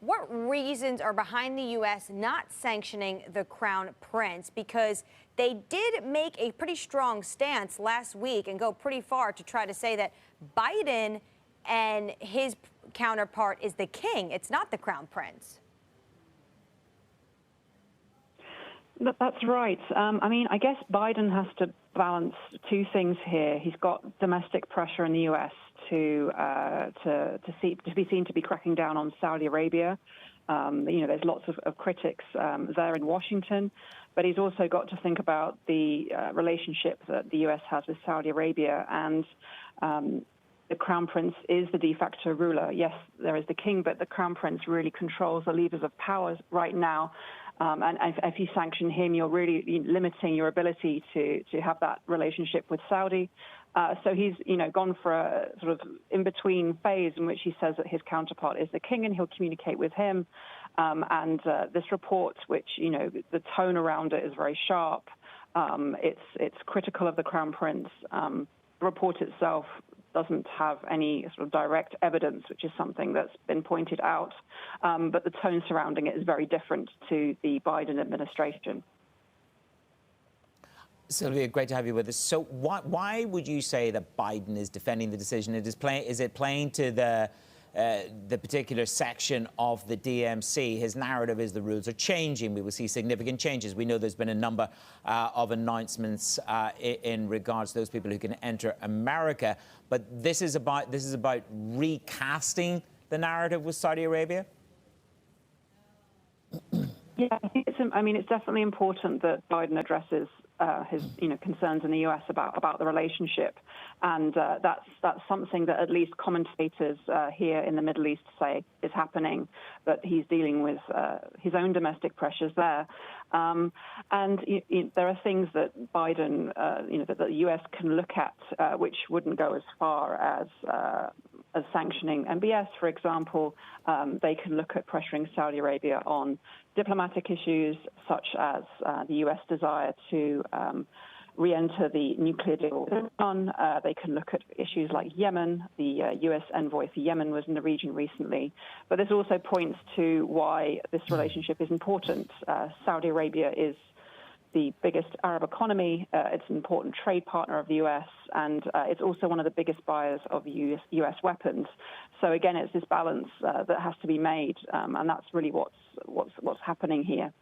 what reasons are behind the U.S. not sanctioning the Crown Prince? Because they did make a pretty strong stance last week and go pretty far to try to say that Biden and his counterpart is the king. It's not the Crown Prince. That's right. I mean, I guess Biden has to balance two things here. He's got domestic pressure in the U.S. to be seen to be cracking down on Saudi Arabia. There's lots of critics there in Washington, but he's also got to think about the relationship that the U.S. has with Saudi Arabia, and the Crown Prince is the de facto ruler. Yes, there is the king, but the Crown Prince really controls the levers of power right now. And if you sanction him, you're really limiting your ability to have that relationship with Saudi. So he's, gone for a sort of in-between phase in which he says that his counterpart is the king and he'll communicate with him. This report, which, the tone around it is very sharp. It's critical of the Crown Prince. The report itself doesn't have any sort of direct evidence, which is something that's been pointed out. But the tone surrounding it is very different to the Biden administration. Sylvia, great to have you with us. So why would you say that Biden is defending the decision? Is it playing to the particular section of the DMC? His narrative is the rules are changing. We will see significant changes. We know there's been a number of announcements in regards to those people who can enter America. But this is about recasting the narrative with Saudi Arabia? Yeah, I think it's definitely important that Biden addresses his concerns in the U.S. about the relationship, and that's something that at least commentators here in the Middle East say is happening. That he's dealing with his own domestic pressures there, and there are things that Biden, that the U.S. can look at, which wouldn't go as far as sanctioning MBS, for example. They can look at pressuring Saudi Arabia on diplomatic issues such as the U.S. desire to re-enter the nuclear deal with Iran. They can look at issues like Yemen. The U.S. envoy for Yemen was in the region recently. But this also points to why this relationship is important. Saudi Arabia is the biggest Arab economy. It's an important trade partner of the U.S., and it's also one of the biggest buyers of U.S. weapons. So again, it's this balance that has to be made, and that's really what's happening here.